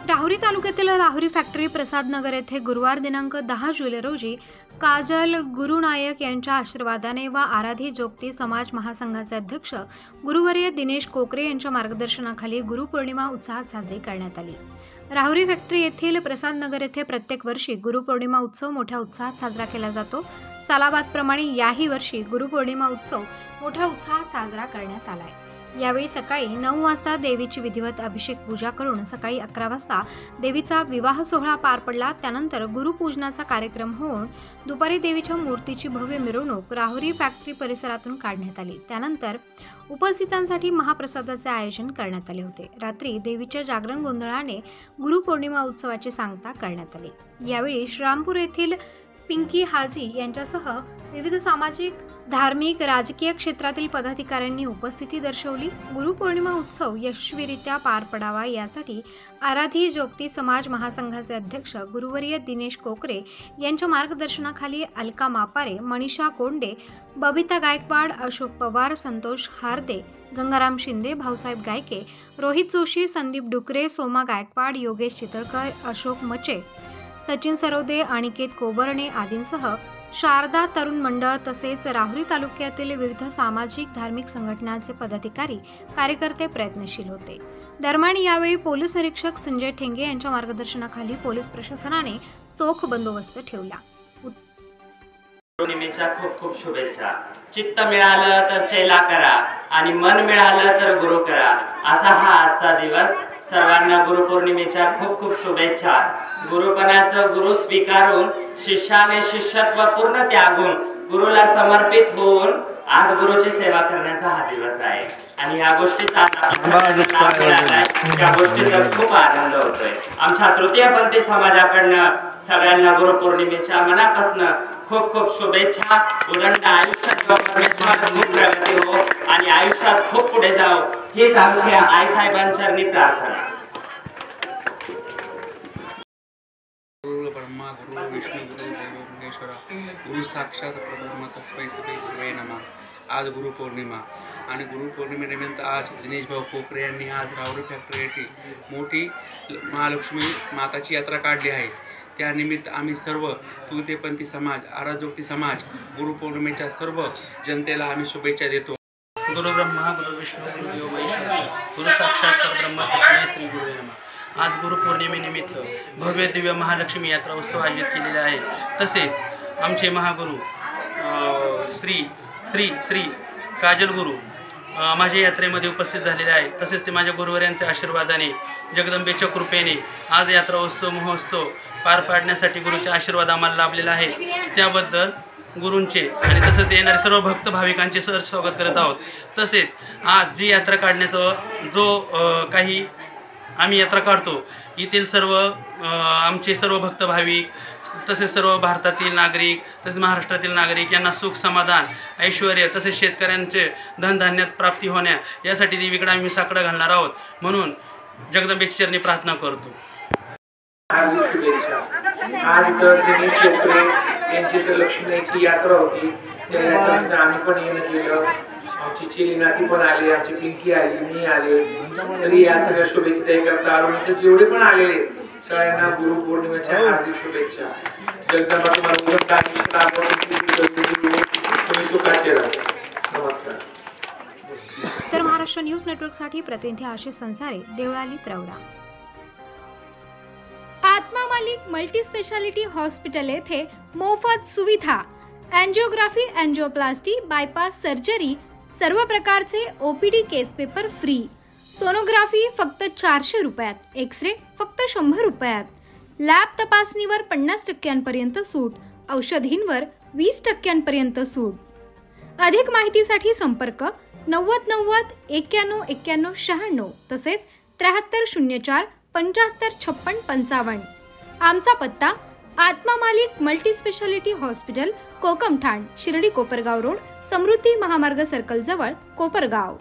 राहुरी तालुक्यातील राहुरी फॅक्टरी प्रसाद नगर येथे गुरुवार दिनांक 10 जुलै रोजी काजल गुरुनायक यांच्या आशीर्वादाने व आराधी जोगती समाज महासंघाचे अध्यक्ष गुरुवर्य दिनेश कोकरे यांच्या मार्गदर्शनाखाली गुरुपौर्णिमा उत्साहात साजरी करण्यात आली। राहुरी फॅक्टरी येथील प्रसाद नगर येथे प्रत्येक वर्षी गुरुपौर्णिमा उत्सव मोठ्या उत्साहात साजरा केला जातो। सालाबादप्रमाणे याही वर्षी गुरुपौर्णिमा उत्सव मोठ्या उत्साहात साजरा करण्यात आला आहे। यावेळी सकाळी 9 वाजता देवीची विधिवत अभिषेक पूजा करून सकाळी 11 वाजता देवीचा विवाह सोहळा पार पडला। त्यानंतर गुरुपूजनाचा कार्यक्रम होऊन दुपारी देवीच्या मूर्तीची भव्य मिरवणूक राहुरी फॅक्टरी परिसरातून काढण्यात आली। त्यानंतर उपस्थितांसाठी महाप्रसादाचे आयोजन करण्यात आले होते। रात्री देवीच्या जागरण गोंधळाने गुरुपौर्णिमा उत्सवाची सांगता करण्यात आली। यावेळी श्रीरामपूर येथील पिंकी हाजी यांच्यासह विविध सामाजिक, धार्मिक, राजकीय क्षेत्रातील पदाधिकाऱ्यांनी उपस्थिती दर्शवली। गुरुपौर्णिमा उत्सव यशस्वीरित्या पार पडावा यासाठी आराधी जोगती समाज महासंघाचे अध्यक्ष गुरुवर्य दिनेश कोकरे यांच्या मार्गदर्शनाखाली अलका मापारे, मनीषा कोंडे, बबिता गायकवाड, अशोक पवार, संतोष हार्दे, गंगाराम शिंदे, भाऊसाहेब गायके, रोहित जोशी, संदीप डुकरे, सोमा गायकवाड, योगेश चितळकर, अशोक मचे, सचिन सरोदे, अनिकेत कोबरणे आदींसह शारदा तरुण मंडळ तसेच राहुरी तालुक्यातील विविध सामाजिक, धार्मिक संघटनांचे पदाधिकारी, कार्यकर्ते प्रयत्नशील होते। दरम्यान यावेळी पोलीस निरीक्षक संजय ठेंगे यांच्या मार्गदर्शनाखाली पोलीस प्रशासनाने चोख बंदोबस्त ठेवला। पौर्णिमेच्या खूप खूप शुभेच्छा। चित्त मिळालं तर चैला करा आणि मन मिळालं तर गुरु करा, असा हा आजचा दिवस। सर्वांना गुरुपौर्णिमेच्या खूप खूप शुभेच्छा। गुरुपणाचं गुरु स्वीकारून शिष्याने शिष्यत्व पूर्ण त्यागून गुरुला समर्पित होऊन आज गुरुची सेवा करण्याचा हा दिवस आहे आणि या गोष्टीचा खूप आनंद होतोय। आमच्या तृतीयपंथी समाजाकडनं सगळ्यांना गुरुपौर्णिमेच्या मनापासून खूप खूप शुभेच्छा। उदंड आयुष्यात परमेश्वर खूप प्रगती हो आणि आयुष्यात खूप पुढे जाओ हीच आमच्या आईसाहेबांचरणी प्रार्थना। गुरु ब्रह्मा गुरु विष्णू गुरु देव महेश्वरा गुरु साक्षात परब्रह्म तस्मै श्री गुरुवे नमः। आज गुरुपौर्णिमा आणि गुरुपौर्णिमेनिमित्त आज दिनेश भाऊ कोकरे यांनी आज राहुरी फॅक्टरी येथे मोठी महालक्ष्मी माताची यात्रा काढली आहे। त्यानिमित्त आम्ही सर्व तृतीयपंथी समाज, आराधोक्ती समाज गुरुपौर्णिमेच्या सर्व जनतेला आम्ही शुभेच्छा देतो। गुरु ब्रह्मा गुरु विष्णू गुरु देव महेश्वरा गुरु साक्षात परब्रह्म तस्मै श्री गुरुवे नमः। आज गुरुपौर्णिमेनिमित्त भव्य दिव्य महालक्ष्मी यात्रा उत्सव आयोजित केलेले आहे। तसेच आमचे महागुरु श्री श्री श्री काजल गुरु माझ्या यात्रेमध्ये उपस्थित झालेले आहे। तसेच ते माझ्या गुरुवर्यांच्या आशीर्वादाने, जगदंबेच्या कृपेने आज यात्रा उत्सव महोत्सव पार पाडण्यासाठी गुरुचे आशीर्वाद आम्हाला लाभलेला आहे। त्याबद्दल गुरूंचे आणि तसेच येणारे सर्व भक्त भाविकांचे सहर्ष स्वागत करत आहोत। तसेच आज जी यात्रा काढण्याचा जो काही आम्ही यात्रा काढतो, येथील सर्व आमचे सर्व भक्त भाविक तसेच सर्व भारतातील नागरिक तसेच महाराष्ट्रातील नागरिक यांना सुख, समाधान, ऐश्वर्य तसेच शेतकऱ्यांचे धनधान्यात प्राप्ती होण्या यासाठी देवीकडे आम्ही साकडं घालणार आहोत। म्हणून जगदंबेच्या चरणी प्रार्थना करतो। आज दिनेश कोकरे यांची लक्ष्मीची यात्रा होती, त्या यात्रेमध्ये आम्ही पण येणं केलं। आमची चेली नाती पण आली, आमची पिंकी आली, मी आले, तरी यात्रेला शुभेच्छा द्यायकरता आलो। जेवढे पण आलेले सगळ्यांना गुरुपौर्णिमेच्या हार्दिक शुभेच्छा। जगदंबा तुम्हाला सुखाचे राहा। नमस्कार। तर महाराष्ट्र न्यूज नेटवर्कसाठी प्रतिनिधी आशिष संसारे, देवळाली, प्रवरा। आत्मा मालिक मल्टी स्पेशालिटी हॉस्पिटल येथे मोफत सुविधा, एंजिओग्राफी, एंजिओप्लास्टी, बायपास सर्जरी, सर्व प्रकारचे ओपीडी केस पेपर फ्री, सोनोग्राफी फक्त 400 रुपयात, एक्सरे फक्त 100 रुपयात, लॅब तपासणीवर 50% सूट, औषधींवर 20% सूट। अधिक माहितीसाठी संपर्क 90 90 91 91 96 तसेच 7304 75 56 55। आमचा पत्ता Atma Malik multi specialty hospital, Kokamthan, Shirdi Kopargaon road, Samruddhi Mahamarg circle जवळ, कोपरगाव।